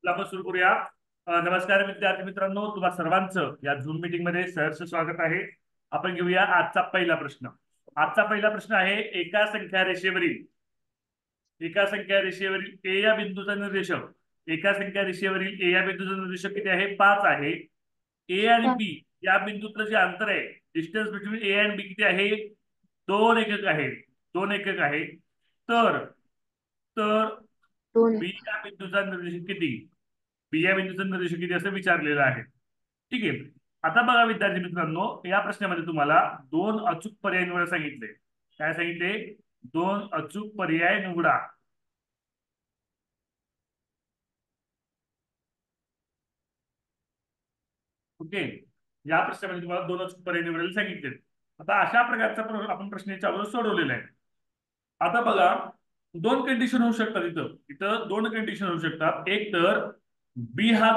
आपण सुरू करूया. नमस्कार विद्यार्थी मित्रांनो, तुम्हा सर्वांचं या झूम मीटिंग मध्ये सहर्ष स्वागत आहे. आपण घेऊया आजचा पहिला प्रश्न. आजचा पहिला प्रश्न आहे, एका संख्या रेषेवरील ए या बिंदूचा निर्देशक किती आहे? 5 आहे. ए आणि पाच. बी या बिंदूतलं जे अंतर आहे, डिस्टन्स बिटवीन ए अँड बी किती आहे? 2 एकक आहे. 2 एकक आहे. तर तर दोन. बी या बिंदूचा निर्देशक किती? बी या बिंदूचा निर्देशक किती असं विचारलेलं आहे. ठीक आहे. आता बघा विद्यार्थी मित्रांनो, या प्रश्नामध्ये तुम्हाला दोन अचूक पर्याय निवडा सांगितले. काय सांगितले? दोन अचूक पर्याय निवडा. ओके. या प्रश्नामध्ये तुम्हाला दोन अचूक पर्याय निवडायला सांगितले. आता अशा प्रकारचा आपण प्रश्न याच्या अगोदर सोडवलेला आहे. आता बघा, दोन कंडिशन होऊ शकतात. इथं इथं दोन कंडिशन होऊ शकतात. एक तर बी हा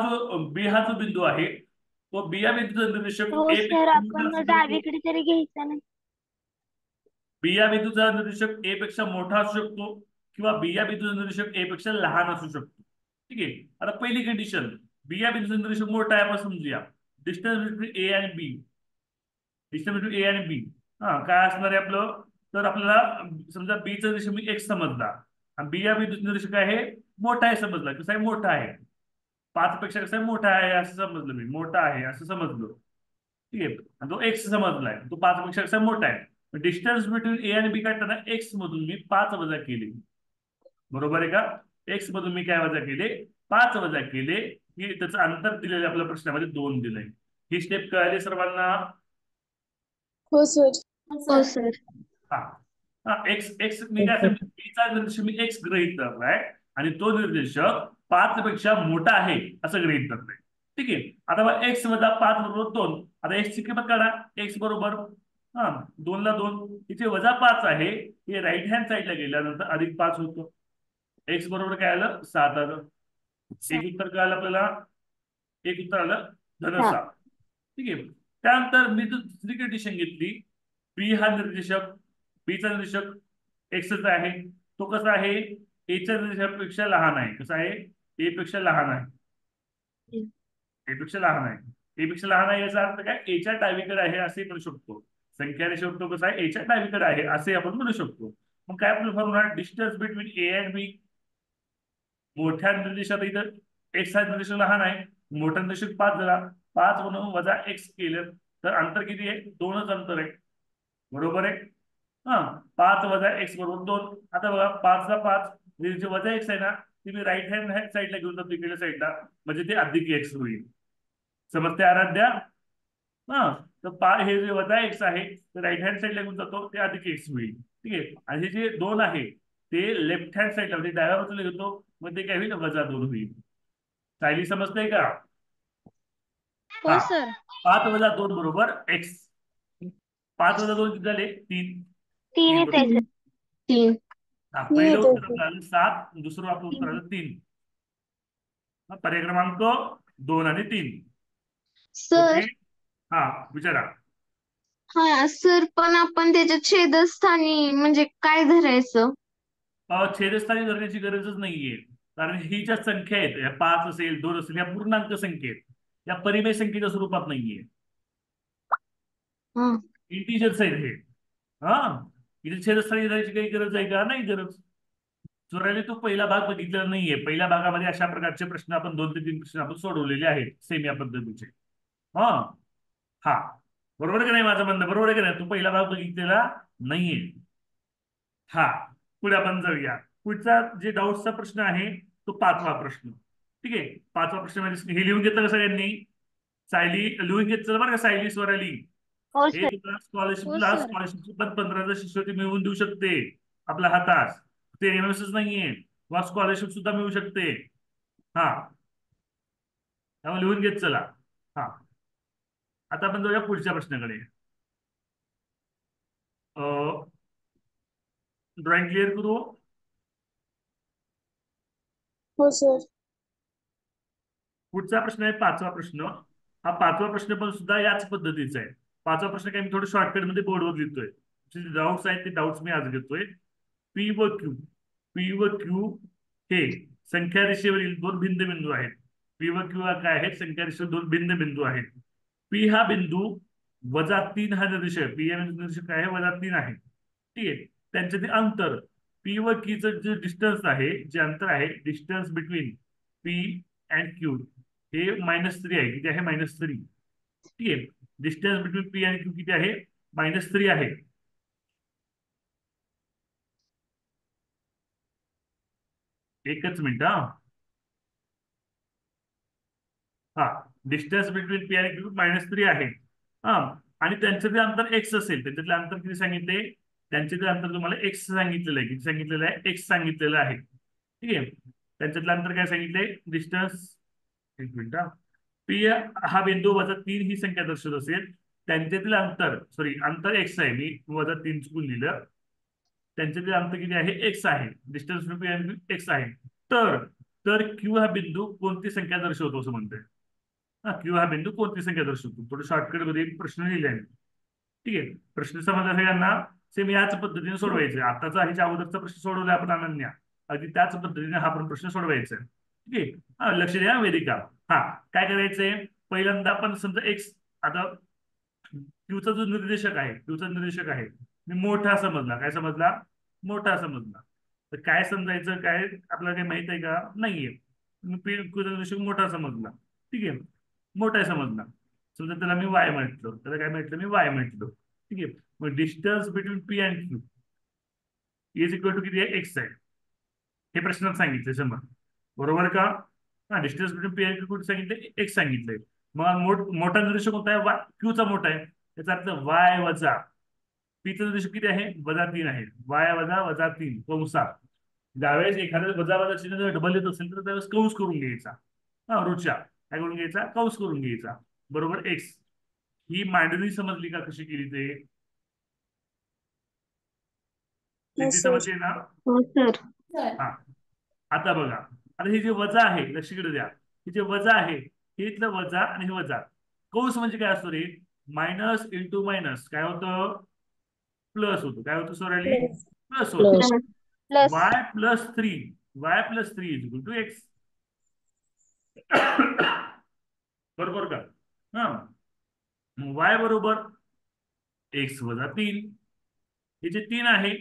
जो बिंदू आहे, तो बी या बिंदूचा निर्देशक हो ए सर, पेक्षा मोठा आपण असू शकतो. डावीकडे तरी घ्यायचा नाही. बिया बिंदूचा निर्देशक ए पेक्षा मोठा असू शकतो किंवा बिया बिंदूचा निर्देशक ए पेक्षा लहान असू शकतो. ठीक आहे. आता पहिली कंडिशन, बिया बिंदूचा निर्देशक मोठा आहे आपण समजूया. डिस्टन्स बिटवीन ए आणि बी डिस्टन्स बिटवीन ए आणि बी काय असणार आहे आपलं? तर आपल्याला समजा बीचा निर्देशक मी एक्स समजला आणि बी या बिंदूचा निर्देशक आहे मोठा आहे समजला. कसं आहे? मोठा आहे. 5 पेक्षा कसं आहे? मोठा आहे असं समजलं मी. मोठा आहे असं समजलो. ठीक आहे. आणि तो एक्स समजलाय, तो 5 पेक्षा कसा मोठा आहे. डिस्टन्स बिटवीन ए आणि बी काढताना एक्स मधून मी 5 वजा केले. बरोबर आहे का? एक्स मधून मी काय वजा केले? 5 वजा केले. की त्याचं अंतर दिलेलं आपल्या प्रश्नामध्ये 2 दिलंय. ही स्टेप कळाली सर्वांना? हो सर. हो सर. हा. एक्स एक्स मी काय सांगितलं? बीचा निर्देशक मी एक्स गृहीत धरलाय आणि तो निर्देशक 5 पेक्षा मोठा आहे असं गृहीत धरलाय. ठीक आहे. आता बघा, एक्स वजा 5 बरोबर 2. आता एक्स ची किंमत काढा. एक्स बरोबर 2 ला 2, इथे वजा 5 आहे, हे राईट हँड साईडला गेल्यानंतर अधिक 5 होतो. एक्स बरोबर काय आलं? 7 आलं. एक उत्तर काय आलं आपल्याला? एक उत्तर आलं धन हा. 7. ठीक आहे. त्यानंतर मी दुसरी कंडिशन घेतली. बी हा निर्देशक बीचा निर्देशक एक्सच आहे. तो कसा आहे? एच्या निर्देशकापेक्षा लहान आहे. कसा आहे? ए पेक्षा लहान आहे. ए पेक्षा लहान आहे. ए पेक्षा लहान आहे याचा अर्थ काय? एच्या डावीकडे आहे असे म्हणू शकतो. संख्या रेषेवर तो कसा आहे? एच्या डावीकडे आहे असे आपण म्हणू शकतो. मग काय आपलं formula? Distance between A and B. मोठ्या निर्देशात इथं एक्स हा निर्देशक लहान आहे. मोठा निर्देशक 5 झाला. 5 म्हणून वजा एक्स केलं तर अंतर किती आहे? 2च अंतर आहे. बरोबर आहे. हा. 5 वजा एक्स बरोबर 2. आता बघा, 5 ला 5 जे वजा एक्स आहे ना, ते मी राईट हँड साईडला घेऊन जातो, इकडे साईडला, म्हणजे ते अधिक एक्स होईल. समजते आराध्या? हा. तर हे जे वजा एक्स आहे ते राईट हँड साईडला घेऊन जातो, ते अधिक एक्स होईल. ठीक आहे. आणि हे जे 2 आहे ते लेफ्ट हँड साईडला म्हणजे डाव्या बाजूला घेतो, मग ते काय होईल? -2 होईल. सायली समजतंय का? हा. हो सर. 5 वजा 2 बरोबर एक्स. 5 वजा 2 किती झाले? 3. तीन 3 येते बरोबर. सर. तीन. हा. तीन पहिलं येते उत्तर सर. आपलं आलं 7, दुसरं आपलं उत्तर तीन. आलं 3. पर्याय क्रमांक 2 आणि 3. ओके. सर. हा. विचारा. हा सर, पण आपण त्याच्या छेदस्थानी म्हणजे काय धरायचं? छेदस्थानी धरण्याची गरजच नाहीये. कारण ही ज्या संख्या आहेत, या 5 असेल, 2 असेल, या पूर्णांक संख्या आहेत. या परिमेय संख्येच्या स्वरूपात नाहीये. हा. इंटिजर्स आहेत हे. हा. इथे छेदस्थानी धरायची काही गरज आहे का? नाही गरज. चोराने तो पहिला भाग बघितलेला नाहीये. पहिल्या भागामध्ये अशा प्रकारचे प्रश्न आपण 2 ते 3 प्रश्न आपण सोडवलेले आहेत सेम या पद्धतीचे. हा. हा. बरोबर आहे का नाही? माझं म्हणणं बरोबर आहे का नाही? तू पहिला भाग बघितलेला नाहीये. हा. पुढे आपण जाऊया. पुढचा जे डाऊटचा प्रश्न आहे तो 5वा प्रश्न. ठीक आहे. 5वा प्रश्न म्हणजे हे लिहून घेतलं का सगळ्यांनी? सायली लिहून घेतलं बरं का? सायली स्वराली. हो हे सर. तुला हो स्कॉलरशिपला सर. स्कॉलरशिपची पण 15,000 शिष्यवृत्ती मिळवून देऊ शकते आपल्या हातात. ते एमएसच नाहीये, वा स्कॉलरशिप सुद्धा मिळू शकते. हा. त्यामुळे लिहून घेत चला. हा. आता आपण जाऊया पुढच्या प्रश्नाकडे. ड्रॉइंग क्लिअर करू. हो सर. पुढचा प्रश्न आहे 5वा प्रश्न. हा 5वा प्रश्न पण सुद्धा याच पद्धतीचा आहे. 5वा प्रश्न काय मी थोडं शॉर्टकट मध्ये बोर्डवर लिहितोय. जे डाऊट्स आहेत ते डाऊट्स मी आज घेतोय. पी व क्यू हे संख्या रेषेवरील दोन भिन्न बिंदू आहेत. पी व क्यू काय आहेत? संख्या रेषेवर दोन भिन्न बिंदू आहेत. पी हा बिंदू -3 हा निर्देशक, पी या निर्देशक काय आहे? -3 आहे. ठीक आहे. त्यांच्यातील अंतर पी व क्यूचं जे डिस्टन्स आहे, जे अंतर आहे, distance between P and Q हे -3 आहे. किती आहे? -3. ठीक आहे. Distance between P and Q किती आहे? -3 आहे. एकच मिनिट हा. हा, डिस्टन्स बिटवीन पी आणि क्यू -3 आहे. हा, आणि त्यांचं ते अंतर एक्स असेल. त्यांच्यातले अंतर किती सांगितले? त्यांचे ते अंतर तुम्हाला एक्स सांगितलेलं आहे. किती सांगितलेलं आहे? एक्स सांगितलेलं आहे. ठीक आहे. त्यांच्यातलं अंतर काय सांगितले? डिस्टन्स, एक मिनिट हा. पी हा बिंदू -3 ही संख्या दर्शवत असेल. त्यांच्यातील अंतर, सॉरी, अंतर एक्स आहे. मी -3 चुकून लिहिलं. त्यांच्यातील अंतर किती आहे? एक्स आहे. डिस्टन्स पी आणि एक्स आहे. तर तर क्यू हा बिंदू कोणती संख्या दर्शवतो असं म्हणतोय? हा, क्यू हा बिंदू कोणती संख्या दर्शवतो? थोडं शॉर्टकट मध्ये प्रश्न लिहिले आहे. ठीक आहे. प्रश्न समजला सगळ्यांना? सेम याच पद्धतीने सोडवायचे. आताचा ह्याच्या अगोदरचा प्रश्न सोडवला आपण अनन्या, अगदी त्याच पद्धतीने हा पण प्रश्न सोडवायचा आहे. ठीक आहे. हा, लक्ष द्या वेदिका. हा, काय करायचंय? पहिल्यांदा आपण समजा एक्स, आता क्यूचा जो निर्देशक आहे, क्यूचा निर्देशक आहे, मी मोठा समजला. काय समजला? मोठा समजला. तर काय समजायचं? काय आपल्याला काही माहित आहे का? नाहीये. क्यूचा निर्देशक मोठा समजला. ठीक आहे. मोठा समजला. समजा त्याला मी वाय म्हटलं, त्याला काय म्हटलं? मी वाय म्हटलं. ठीक आहे. मग distance between P and Q is equal to किती आहे? एक्स आहे. हे प्रश्नात सांगितले समज. बरोबर का? हा, distance between P and Q कुठे सांगितले? एक्स सांगितलंय. मग मोठा निर्देशक कोणता आहे? क्यूचा मोठा आहे. त्याचा अर्थ वाय वजा पीचं निर्देशक किती आहे? -3 आहे. वाय वजा -3 कंसात. ज्यावेळेस एखाद्या वजा वजा चिन्ह डबल येत असेल तर त्यावेळेस कंस करून घ्यायचा. हा, रोजच्या काय करून घ्यायचा? कंस करून घ्यायचा. बरोबर एक्स. ही मांडणी समजली का कशी केली ते? हो सिद्धी सर. समजली ना? हो सर. हा, आता बघा. आता हे जे वजा आहे, लक्ष इकडे द्या. हे जे वजा आहे, हे इथलं वजा आणि हे वजा. कंस म्हणजे काय असतो रे? मायनस इंटू मायनस काय होतं? प्लस होतो. काय होतं सोराली? प्लस. प्लस होतो. Plus. Plus. y+3, y+3 is equal to X. बरोबर का? हा, y बरोबर x-3. हे जे 3 आहे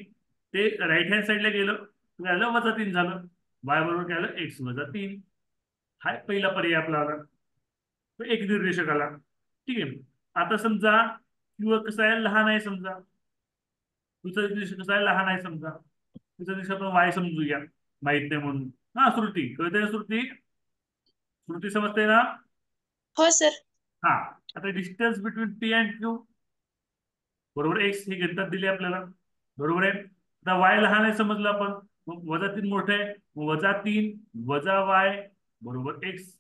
ते राईट हँड साईडला गेलं, काय झालं? -3 झालं. y बरोबर काय झालं? x-3. हा पहिला पर्याय आपला आला. तो एक निर्देशक आला. ठीक आहे. आता समजा क्यू कसा आहे? लहान आहे समजा. तुझा निर्देशक कसा आहे? लहान आहे समजा. तुझा निर्देशक आपण वाय समजूया, माहित नाही म्हणून. हा, श्रुती कळते ना? श्रुती, श्रुती समजते ना? हो सर. हा, आता distance between P and Q बरोबर एक्स ही गणितात दिली आपल्याला. बरोबर आहे. आता वाय लहान आहे समजलं आपण. मग -3 मोठं आहे. मग -3 वजा वाय बरोबर एक्स.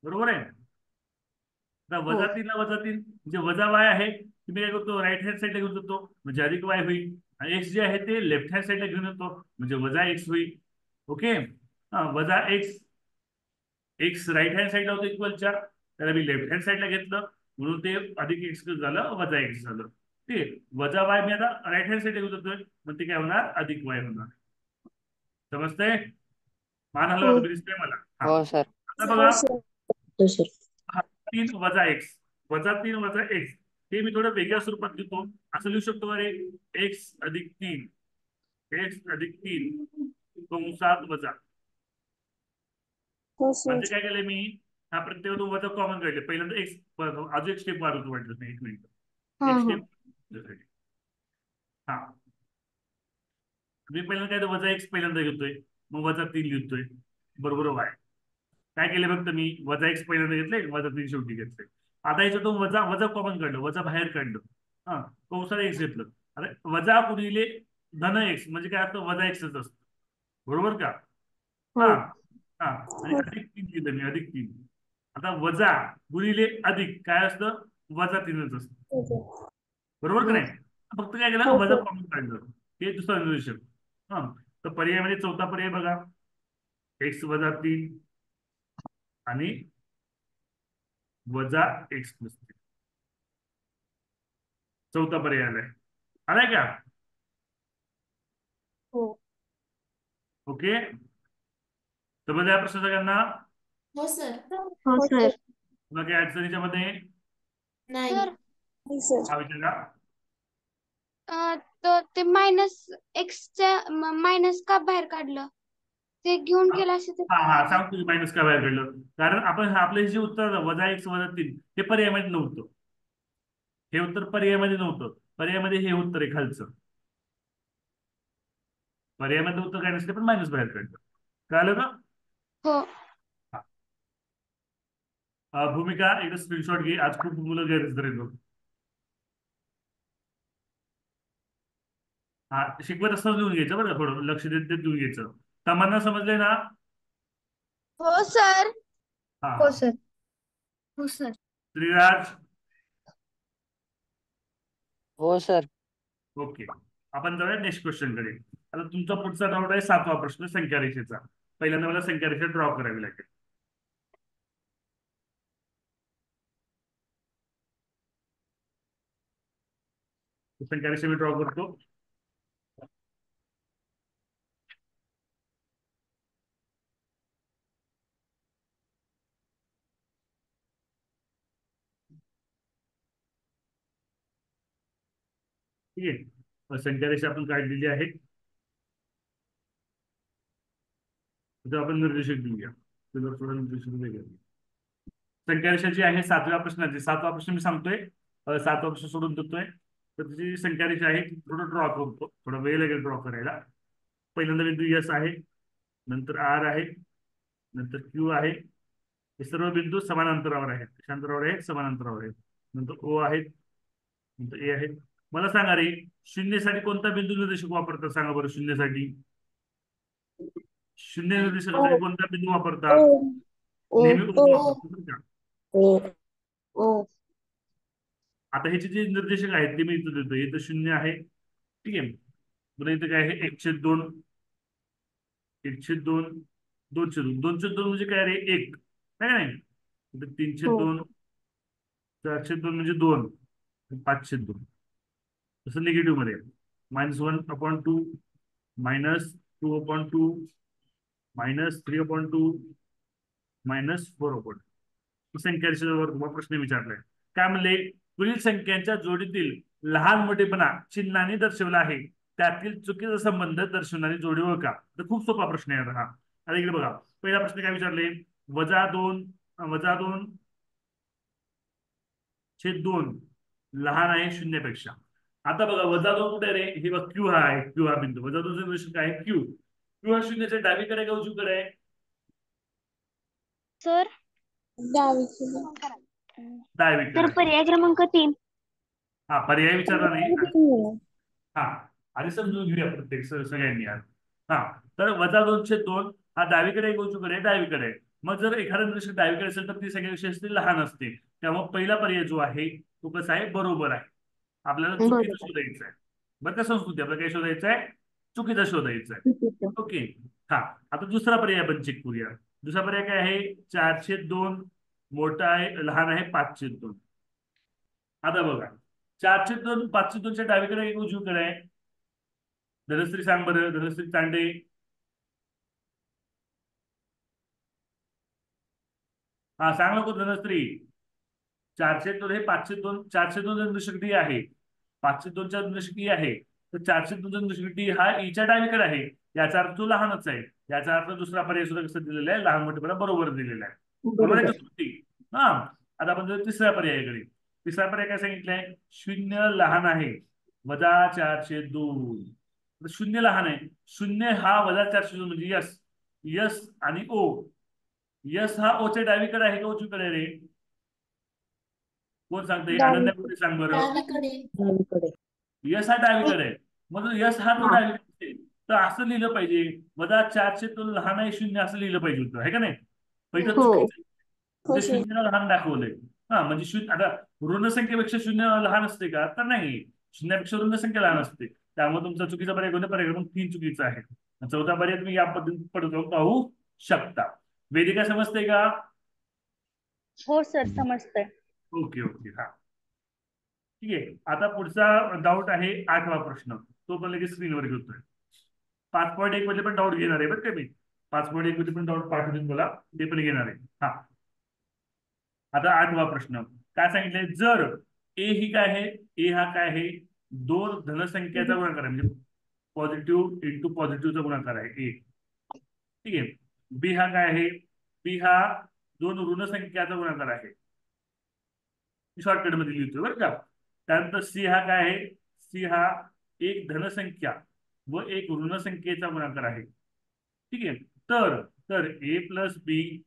बरोबर आहे. आता हो. -3 ला -3 म्हणजे वजा वाय आहे. तुम्ही काय करतो? राईट हँड साईडला घेऊन जातो म्हणजे अधिक वाय होईल. आणि एक्स जे आहे ते लेफ्ट हँड साईडला घेऊन येतो म्हणजे वजा एक्स होईल. ओके. हा, वजा एक्स. एक्स राईट हँड साईडला होतं इक्वलच्या, त्याला मी लेफ्ट हँड साईडला घेतलं म्हणून ते अधिक एक्स झालं, वजा एक्स झालं. ठीक आहे. वजा वाय मी आता राईट हँड साईडला घेऊन जातोय, मग ते काय होणार? अधिक वाय होणार. समजतंय? मान हलवा हो. तुम्ही, दिसतंय मला? हा, हो सर. आता हो बघा. सर. हो सर. 3 वजा एक्स, -3 वजा एक्स, हे मी थोडं वेगळ्या स्वरूपात लिहितो. असं लिहू शकतो अरे, x+3, x+3 कंसात वजा. हो म्हणजे सर. काय केलंय मी? हा प्रत्येक वजा कॉमन काढले. पहिल्यांदा एक्स, अजून एक स्टेप मारतो वाटलं नाही. एक मिनिट, हा एक हा. स्टेप. हा, मी पहिल्यांदा काय वजा एक्स पहिल्यांदा घेतोय, मग -3 लिहितोय. बरोबर वाय. काय केलं फक्त मी? वजा एक्स पहिल्यांदा घेतले, -3 शेवटी घेतले. आता याच्यातून वजा वजा कॉमन काढलं, वजा बाहेर काढलं. हा, कंसात एक्स घेतलं. आता वजा गुणिले धन एक्स म्हणजे काय असतं? वजा एक्सच असतं. बरोबर का? हो. हा, हा, आणि +3 लिहिलं मी, +3. आता वजा गुणिले अधिक काय असतं? -3च असतं. बरोबर का हो. नाही? फक्त काय केलं? हो वजा सर. कॉमन काढलं. हे दुसरं निर्देशक. हा, तर पर्यायामध्ये चौथा पर्याय बघा, x-3 आणि -x+3. चौथा पर्याय आलाय. आलाय का? हो. ओके. समजलं या प्रश्न सगळ्यांना? हो सर. हो सर. तुला काही अडचणीच्या मध्ये नाही सर. हा विचार का? तर ते एक्सच्या मायनस का बाहेर काढलं ते घेऊन केलं असं हा हा सांग तुम्ही मायनस का बाहेर काढलं. कारण आपण आपले जे उत्तर -1 - 3 हे पर्यायामध्ये नव्हतं. हे उत्तर पर्यायामध्ये नव्हतं. पर्यायामध्ये हे उत्तर आहे खालचं. पर्यायामध्ये उत्तर काय नसते पण मायनस बाहेर काढलं. कळालं का? हो. भूमिका एकदा स्क्रीनशॉट घे. आज खूप मुलं गैरहजर आहेत बघ. हा शिकवत असताना लिहून घ्यायचं बरं का, थोडं लक्ष देत देत लिहून घ्यायचं. तमांना समजलंय ना? हो सर. हा हो सर. हो सर. श्रीराज हो सर. ओके. आपण जाऊया नेक्स्ट क्वेश्चन कडे. आता तुमचा पुढचा डाऊट आहे 7वा प्रश्न संख्या रेषेचा. पहिल्यांदा मला संख्या रेषा ड्रॉ करावी लागेल. संख्या रेषा मी ड्रॉ करतो. ठीक आहे. संख्या रेषा आपण काढलेली आहे. आता आपण निर्देशक देऊया. थोडं निर्देशक वेगळं. संख्या रेषा जी आहे 7व्या प्रश्नाची. 7वा प्रश्न मी सांगतोय. 7वा प्रश्न सोडून देतोय. तर त्याची संख्या रेषा आहे थोडं ड्रॉ करतो. थोडा वेळ लागेल ड्रॉ करायला. पहिल्यांदा बिंदू एस आहे, नंतर आर आहे, नंतर क्यू आहे. हे सर्व बिंदू समान अंतरावर आहेत. कशा अंतरावर आहेत? समान अंतरावर आहेत. नंतर ओ आहेत, नंतर ए आहेत. मला सांगा रे, शून्यसाठी कोणता बिंदू निर्देशक वापरतात? सांगा बरं. शून्यसाठी शून्य निर्देशकासाठी कोणता बिंदू वापरतात? नेहमी ओ वापरतात. आता ह्याचे जे निर्देशक आहेत ते मी इथं देतो. इथं 0 आहे. ठीक आहे. पुन्हा इथं काय आहे? 1/2, 1/2, 2/2. 2/2 म्हणजे काय रे? 1 काय नाही. इथं 3/2, 4/2 म्हणजे 2, 5/2. तसं निगेटिव्ह मध्ये -1/2, -2/2, -3/2, -4/2. संख्या रेषेवर तुम्हाला प्रश्न विचारलाय. काय म्हणले? पुढील संख्यांच्या जोडीतील लहान मोठेपणा चिन्हाने दर्शवला आहे. त्यातील चुकीचा संबंध दर्शवणारी जोडी ओळखा. तर खूप सोपा प्रश्न आहे हा. आता इकडे बघा. पहिला प्रश्न काय विचारले? -2 -2/2 लहान आहे शून्यापेक्षा. आता बघा -2 कुठे रे? हे बघ क्यू हा आहे. क्यू हा बिंदू. -2 निर्देशक काय आहे? क्यू. क्यू हा शून्याच्या डावीकडे का उजवीकडे आहे? सर. डावीकडे तर आहे. पर्याय क्रमांक 3. हा पर्याय विचारला नाही. हा आधी समजून घेऊया प्रत्येक सगळ्यांनी आज. हा तर -2/2 हा डावीकडे एक उजवीकडे डावीकडे आहे. मग जर एखादा निर्देशक डावीकडे असेल तर ती संख्या कशी असते? लहान असते. त्यामुळे पहिला पर्याय जो आहे तो कसा आहे? बरोबर आहे. आपल्याला चुकीचं बरोबर. शोधायचं आहे. बरं का संस्कृती? आपल्याला काय शोधायचं आहे? चुकीचं शोधायचं आहे. ओके. हा आता दुसरा पर्याय आपण चेक करूया. दुसरा पर्याय काय आहे? 4/2 मोठा आहे, लहान आहे 5/2. आता बघा 4/2 5/2च्या डावीकडे एक उजवीकडे आहे. धनश्री सांग बरं. धनश्री तांडे. हा सांग नको धनश्री. 4/2 हे 5/2. 4/2 निर्देशक डी आहे. 5/2च्या निर्देशक ई आहे. तर 4/2 निर्देशक डी हा ईच्या डावीकडे आहे. याचा अर्थ तो लहानच आहे. याचा अर्थ दुसरा पर्याय सुद्धा कसं दिलेला आहे? लहान मोठेपणा बरोबर दिलेला आहे. बरोबर आहे का सुट्टी? हा आता आपण जाऊ तिसऱ्या पर्यायाकडे. तिसरा पर्याय काय सांगितलंय? 0 लहान आहे -4/2. शून्य लहान आहे. 0 हा -4/2 म्हणजे यस. यस आणि ओ. यस हा ओच्या डावीकडे आहे का उजवीकडे रे? कोण सांगते? अनन्या कुठे सांग बरं. डावीकडे. यस हा डावीकडे आहे. मग यस हा तो डावीकडे तर असं लिहिलं पाहिजे. -4/2 लहान आहे 0 असं लिहिलं पाहिजे होतं. आहे का नाही? पहिलं चुकीचं. ते 0 लहान दाखवलंय. हा म्हणजे 0 आता ऋण संख्येपेक्षा 0 लहान असते का? तर नाही. 0पेक्षा ऋण संख्या लहान असते. त्यामुळे तुमचा चुकीचा पर्याय कोणता? पर्याय क्रमांक 3 चुकीचा आहे. चौथा पर्याय तुम्ही या पद्धतीने पडतो पाहू शकता. वेदिका समजते का? हो सर समजतंय. Okay okay. हा ठीक आहे. आता पुढचा डाऊट आहे 8वा प्रश्न. तो पण लगेच स्क्रीनवर घेतोय. 5.1 मध्ये पण डाऊट घेणार आहे बरं का मी. 5.1 मध्ये पण डाऊट पाठवून मला ते पण घेणार आहे. हा, आता 8वा प्रश्न काय सांगितलंय, जर ए ही काय आहे, ए हा काय आहे, दोन धनसंख्याचा गुणाकार आहे, म्हणजे पॉझिटिव्ह इंटू पॉझिटिव्हचा गुणाकार आहे ए. ठीक आहे. बी हा काय आहे, बी हा दोन ऋणसंख्याचा गुणाकार आहे. शॉर्टकट मध्ये लिहितोय बरं का. त्यानंतर सी हा काय आहे, सी हा एक धनसंख्या व एक ऋणसंख्येचा गुणाकार आहे. ठीक आहे. तर तर ए प्लस बी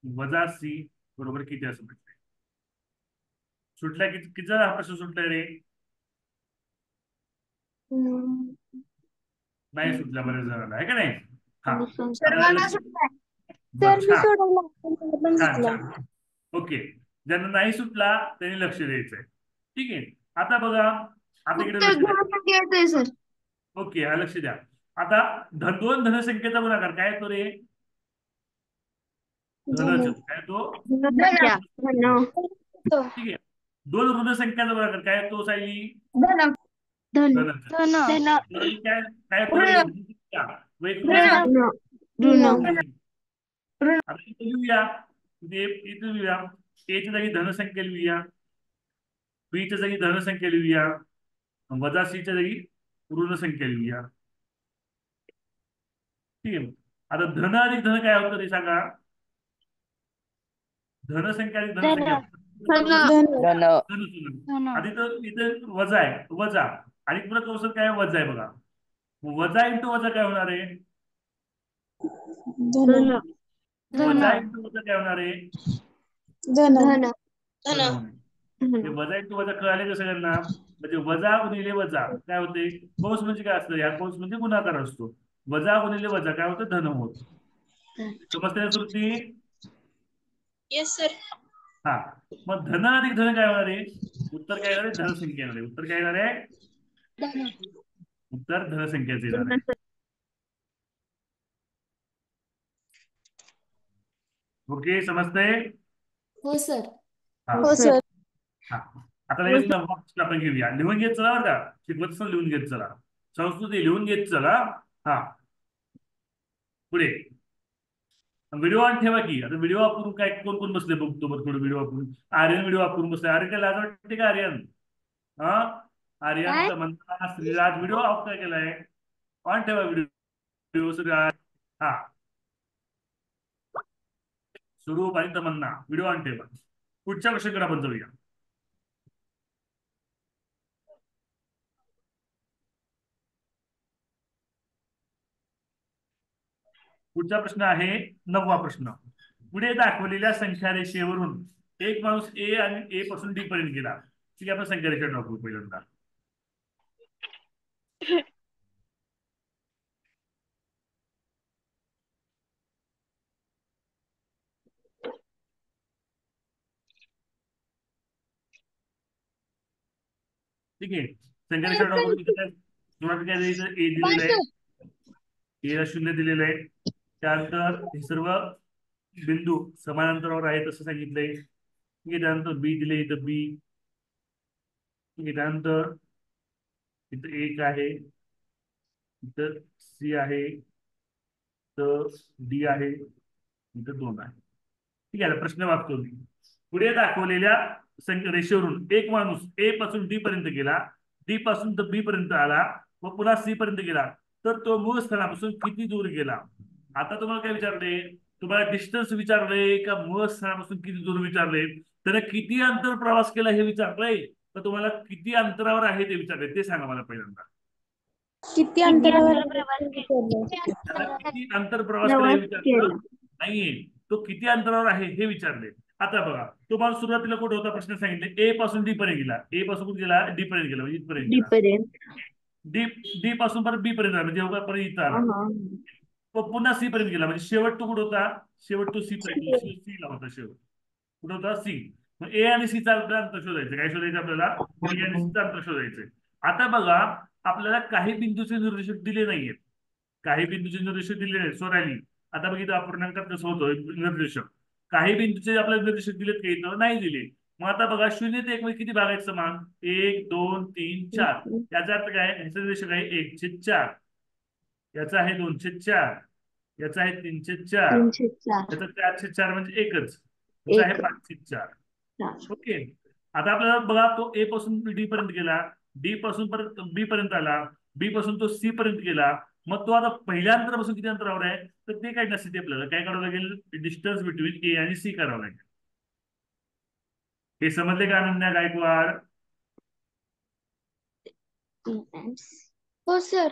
वजा सी बरोबर किती असं म्हटलंय. सुटला किती हा प्रश्न सुटलाय रे? नाही सुटला बरेच जणांना, आहे का नाही? हा, सर्वांना सुटलाय. बरं, सर मी छान सोडवला पण छान सुटला. छान. ओके, ज्यांना नाही सुटला त्यांनी लक्ष द्यायचंय. ठीक आहे. आता बघा, आता इकडे उत्तर लक्ष द्या. धनासाठी येतंय सर. ओके, हा लक्ष द्या. आता दोन धनसंख्येचा गुणाकार काय तो रे? धनच धन काय तो? धनाच्या. धन. ठीक आहे. दोन ऋणसंख्याचा गुणाकार काय तो सायली? धन. धन. धनच. धन. काय काय तो रे? ऋण. ऋण. आता इथे लिहूया, इथे लिहूया, एच्या जागी धनसंख्या लिहूया, बीच्या जागी धनसंख्या लिहूया, वजा सीच्या जागी ऋणसंख्या लिहूया. ठीक आहे. आता धन अधिक धन काय होतं ते सांगा. धनसंख्या अधिक धनसंख्या धन आधी तर इथे वजा आहे, वजा आणि पुन्हा कौशल काय वजा आहे बघा. वजा इंटू वजा काय होणार आहे? धन वजा इंटू वजा काय होणार आहे? धन धन होणे. हे वजा इंटू वजा कळाले का सगळ्यांना? म्हणजे वजा गुणिले वजा काय होते? कौस म्हणजे काय असतं? या कौस म्हणजे गुणाकार असतो. वजा गुणिले वजा काय होतं? धन होत. समजते श्रुती? Yes sir. हा, मग धन अधिक धन काय होणार आहे? उत्तर काय येणार आहे? धनसंख्या येणार आहे. उत्तर काय येणार आहे? उत्तर धनसंख्याचे येणार आहे. ओके, समजतंय? हो सर. हा हो सर. हा. आता लगेच प्रश्न आपण घेऊया. लिहून घेत चला बरं का, शिकवत असताना लिहून घेत चला, संस्कृती लिहून घेत चला. हा, पुढे व्हिडिओ ऑन ठेवा की. आता व्हिडिओ वापरून काय कोण कोण बसले बघतो बरं, थोडं व्हिडिओ वापरून. आर्यन व्हिडिओ वापरून बसले. आर्यन काय लाज वाटते का आर्यन? हा, आर्यन तमन्ना श्रीराज व्हिडिओ ऑफ काय केलाय? ऑन ठेवा व्हिडिओ. श्रीराज, हा, स्वरूप आणि तमन्ना व्हिडिओ ऑन ठेवा. पुढच्या क्वेश्चनकडे आपण जाऊया. पुढचा प्रश्न आहे 9वा प्रश्न. पुढे दाखवलेल्या संख्या रेषेवरून एक माणूस ए आणि ए पासून डी पर्यंत गेला. ठीक आहे, आपण संख्या रेषा ड्रॉ करू पहिल्यांदा. ठीक आहे, संख्या रेषा ड्रॉ करून तुम्हाला काय द्यायचं? ए दिलेलं आहे, एला 0 दिलेलं आहे. त्यानंतर हे सर्व बिंदू समान अंतरावर आहेत असं सांगितलंय. ठीक आहे, त्यानंतर बी दिले, इथं बी. ठीक आहे, त्यानंतर इथं 1 आहे, इथं सी आहे, इथं डी आहे, इथं 2 आहे. ठीक आहे, प्रश्न वाचतो मी. पुढे दाखवलेल्या रेषेवरून एक माणूस ए पासून डी पर्यंत गेला, डी पासून तर बी पर्यंत आला व पुन्हा सी पर्यंत गेला, तर तो मूळ स्थळापासून किती दूर गेला? आता तुम्हाला काय विचारले? तुम्हाला डिस्टन्स विचारले का मूळ स्थळापासून किती दूर विचारले? त्याने किती अंतर प्रवास केला हे विचारलंय, तर तुम्हाला किती अंतरावर आहे ते विचारले ते सांगा मला पहिल्यांदा. किती अंतरावर त्याला किती अंतर प्रवास केला हे विचारलं नाहीये, तो किती अंतरावर आहे हे विचारले. आता बघा, तुम्हाला सुरुवातीला कुठे होता प्रश्न सांगितले? ए पासून डी पर्यंत गेला, ए पासून कुठे गेला? डी पर्यंत गेला, म्हणजे इथपर्यंत गेला. डी डी पासून परत बी पर्यंत आला, म्हणजे परत इथं आला. तो पुन्हा सी पर्यंत गेला, म्हणजे शेवट तो कुठे होता? शेवट तो सी पर्यंत, सी ला होता शेवट. कुठे होता? सी. मग ए आणि सीचा अंतर शोधायचं. काय शोधायचं आपल्याला? ए आणि सीचा अंतर शोधायचं. आता बघा, आपल्याला काही बिंदूचे निर्देशक दिले नाहीयेत, काही बिंदूचे निर्देशक दिले नाहीत सोडायला. आता बघितलं अपूर्णांकात कसं होतं निर्देशक, काही बिंदूचे आपल्याला निर्देशक दिलेत काही तर नाही दिले. मग आता बघा, 0 ते 1 मध्ये किती भाग आहेत समान? 1 2 3 4. याचा अर्थ काय? ह्याचं निर्देशक आहे 1/4, याचा आहे 2/4, याचा आहे 304, 304 याचा 404 म्हणजे एकच, याचा आहे एक 504. 4. ओके. आता आपल्याला बघा तो ए पासून डी पर्यंत गेला, डी पासून परत बी पर्यंत आला, बी पासून तो सी पर्यंत गेला. मग तो आता पहिल्या अंतरापासून किती अंतरावर आहे तर ते काढण्यासाठी आपल्याला काय करावं लागेल, डिस्टन्स बिटवीन ए आणि सी करावं लागेल. हे समजले का अनन्या गायकवाड? हो सर.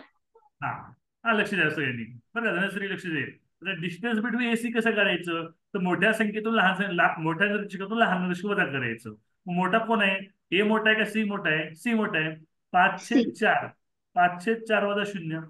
हा हा, लक्ष द्या सगळ्यांनी. बरं धनश्री लक्ष दे. डिस्टन्स बिटवीन एसी कसं करायचं तर मोठ्या संख्येतून मोठ्या निर्देशकातून लहान निर्देशक वजा करायचं. मोठा कोण आहे, ए मोठा आहे का सी मोठा आहे? सी मोठा आहे. सी 504, 504 वजा 0.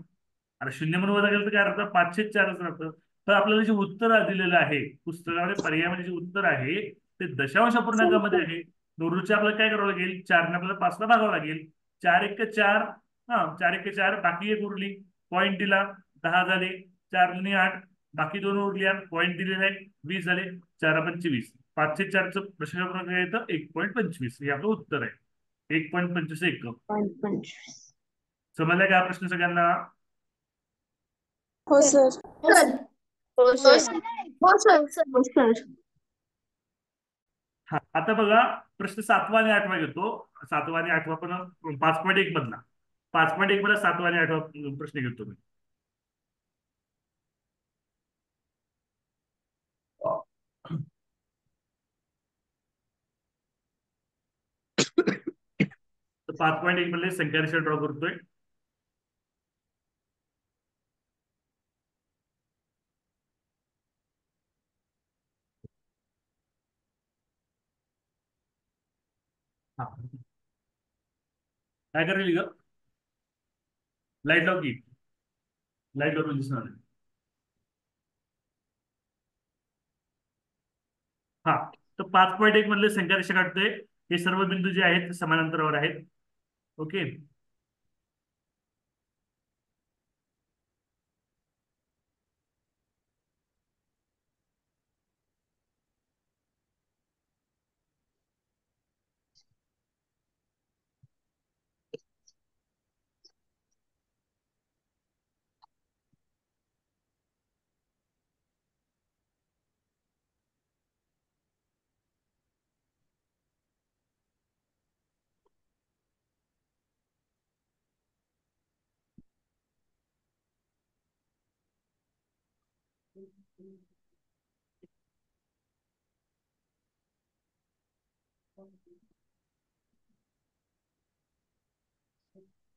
अरे 0 म्हणून वजा केलं तर काय राहतं, 504च राहतं. तर आपल्याला जे उत्तर दिलेलं आहे पुस्तकामध्ये पर्यायामध्ये जे उत्तर आहे ते दशांश अपूर्णांकामध्ये आहे. नोरूच्या आपल्याला काय करावं लागेल, 4 आपल्याला 5 भागावं लागेल. 4 1 4, हा 4 1 4, बाकी एक उरली, पॉईंट दिला, 10 झाले. 4 दुनी 8, बाकी 2 उरल्या, पॉईंट दिलेले आहे, 20 झाले. 4 5 20, 504चं दशांश येतं 1.25. हे आपलं उत्तर आहे, 1.25 एकक. 1.25. समजलं का प्रश्न सगळ्यांना? हो सर. हो सर. हो सर. हो सर. हो सर. हा आता बघा प्रश्न 7वा आणि 8वा घेतो. 7वा आणि 8वा पण 5.1 मधला, 5.1 मधला 7वा आणि 8वा प्रश्न घेतो मी. तर 5.1 मध्ये संख्या रेषा ड्रॉ करतोय. हा काय करेल ग, लाईट लाव की, लाईट लावून दिसणार नाही. हा तर 5.1 मधले संख्या रेषा काढतोय. हे सर्व बिंदू जे आहेत ते समान अंतरावर आहेत. ओके.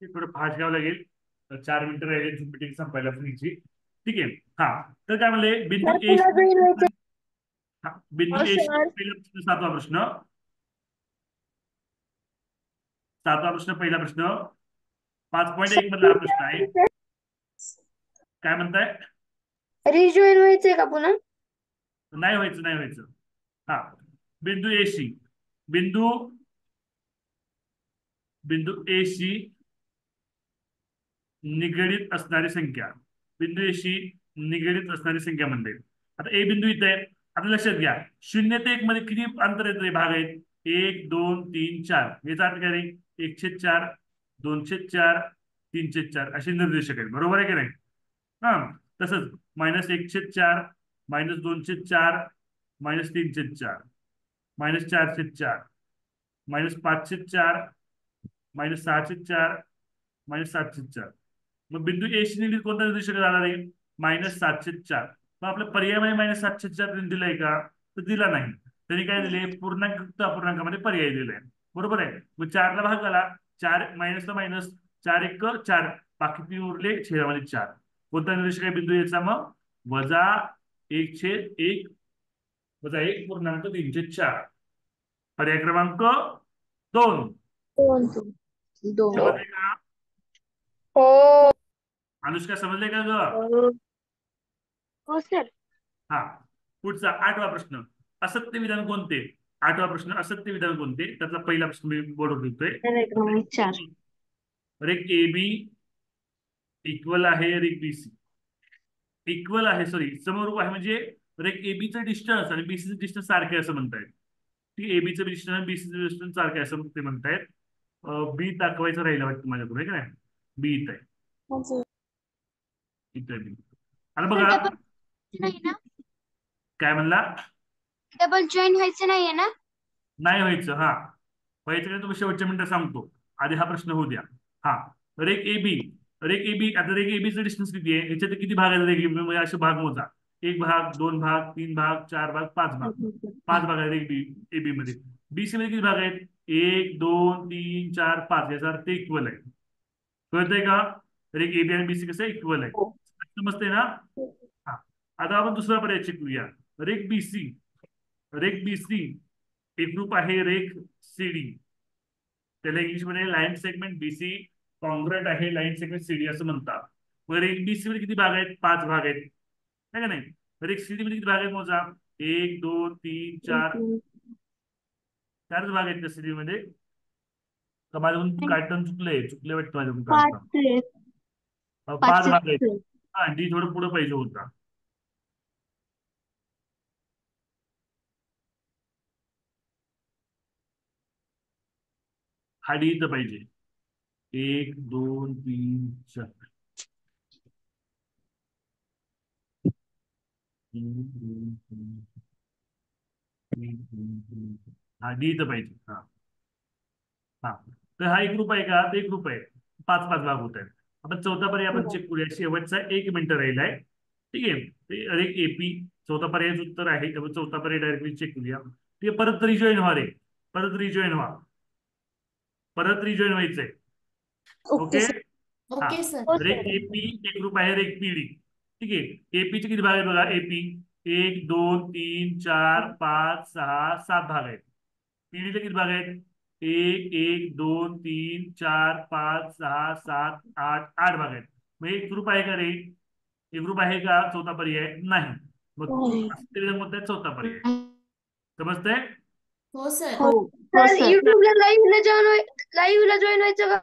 ते थोडं फास्ट घ्यावं लागेल. 4 मिनिटं राहिले मीटिंग संपायला फ्रीची. ठीक आहे. हा तर काय म्हणले, बिंदू ए, बिंदू ए सर. पहिला प्रश्न, 7वा प्रश्न. 7वा प्रश्न, पहिला प्रश्न 5.1 मधला हा प्रश्न आहे. काय म्हणताय? रिजॉईन व्हायचंय का पुन्हा? नाही व्हायचं, नाही व्हायचं. हा बिंदू एशी, बिंदू बिंदू एशी निगडीत असणारी संख्या, बिंदू एशी निगडीत असणारी संख्या म्हणते. आता ए बिंदू इथे आहे. आता लक्षात घ्या 0 ते 1 मध्ये किती अंतर येते, भाग आहेत 1 2 3 4. याचा अर्थ काय रे, 1/4, 2/4, 3/4 असे निर्देशक आहेत. बरोबर आहे की नाही? हा तसंच -1/4, -2/4, -3/4, -4/4, -5/4, -6/4, -7/4. मग बिंदू ए शी निगडीत कोणता निर्देशक जाणार आहे, -7/4. मग आपल्या पर्यायामध्ये -7/4 दिलाय का तर दिला नाही. त्यांनी काय दिले, पूर्णांक अपूर्णांकामध्ये पर्याय दिलाय. बरोबर आहे. मग 4 ला भाग आला, 4 मायनसला मायनस, 4 1 4, बाकी 3 उरले, छेदामध्ये 4. कोणता निर्देशक आहे बिंदू याचा, मग -1/1 -1.3/4. पर्याय क्रमांक 2. 2. समजले का हो. अनुष्का, समजले का ग? हो सर. हा पुढचा 8वा प्रश्न, असत्य विधान कोणते? 8वा प्रश्न, असत्य विधान कोणते? त्यातला पहिला प्रश्न मी बोर्डवर लिहितोय. 4. रेख ए बी इक्वल आहे रेख बी सी, इक्वल आहे सॉरी समरूप आहे, म्हणजे रेख ए बी चं डिस्टन्स आणि बीसीचं डिस्टन्स सारखे असं म्हणतायत. ठीक आहे, एबीचं डिस्टन्स आणि बीसीचं डिस्टन्स सारखे असं ते म्हणतायत. बी दाखवायचं राहिलं वाटतं माझ्याकडे, का नाही? बी इथं आहे, हो सर. इथं आहे बी. आता बघा नाही ना काय म्हणला? डबल जॉईन व्हायचं नाहीये ना नाही व्हायचं. हा, व्हायचं नाही तुम्ही शेवटच्या मिनिटात सांगतो. आधी हा प्रश्न होऊ द्या. हा, rake A B. Rake A B, आता रेक ए चं डिस्टन्स किती आहे? याच्यात किती भाग आहेत रेक ए बी म्हणजे असे भाग मोजा. एक भाग, दोन भाग, तीन भाग, चार भाग, पाच भाग. पाच भाग आहेत रेक बी ए बी मध्ये. बी सी मध्ये किती भाग आहेत? एक, दोन, तीन, चार, पाच. याचा अर्थ इक्वल आहे. कळतंय का? रेक ए बी आणि बी सी कसं इक्वल आहे. समजतंय ना? हा, आता आपण दुसरा पर्याय शिकूया. रेक बी सी. रेक बी सी एकरूप आहे रेक सी डी. त्याला इंग्लिशमध्ये लाईन सेगमेंट बीसी कॉन्ग्रॅट आहे लाईन सेगमेंट सीडी असं म्हणतात. मग एक बीसी मध्ये किती भाग आहेत? पाच भाग आहेत, है का नाही? तर एक सीडी मध्ये किती भाग आहेत मोजा. एक, दोन, तीन, चार. चारच भाग आहेत त्या सीडी मध्ये. तर माझ्याकडून काढताना चुकले वाटतं माझ्याकडून पाच काढताना. आहेत. पाच पाच भाग आहेत. आहेत. हा, डी थोडं पुढे पाहिजे होता. हा डी इथं पाहिजे. एक, दोन, तीन, चार. हा डी इथं पाहिजे. हा हा, तर हा एक ग्रुप आहे का? ते एक ग्रुप आहे. पाच पाच भाग होत आहेत. आपण चौथा पर्याय आपण चेक करूया. शेवटचा 1 मिनिट राहिलाय. ठीक आहे, ते अरे एपी चौथा पर्यायच उत्तर आहे. त्यामुळे चौथा पर्याय डायरेक्टली चेक करूया. ते परत रिजॉईन व्हा रे. परत रिजॉईन व्हा. परत रिजॉईन व्हायचंय. Okay okay. सर हा, ओके सर रेक एपी एक ग्रुप आहे. रेक पीडी. ठीक आहे, एपीचे किती भाग आहेत बघा. एपी एक, दोन, तीन, चार, पाच, सहा, सात भाग आहेत. पीडीचे किती भाग आहेत? एक, एक, दोन, तीन, चार, पाच, सहा, सात, आठ. आठ भाग आहेत. मग एक ग्रुप आहे का रे? एक ग्रुप आहे का? चौथा पर्याय नाही. मग असलेल्या मुद्द्यात चौथा पर्याय. समजतंय? हो सर हो हो सर सर. युट्यूबला लाईव्हला जॉईन व्हायचं का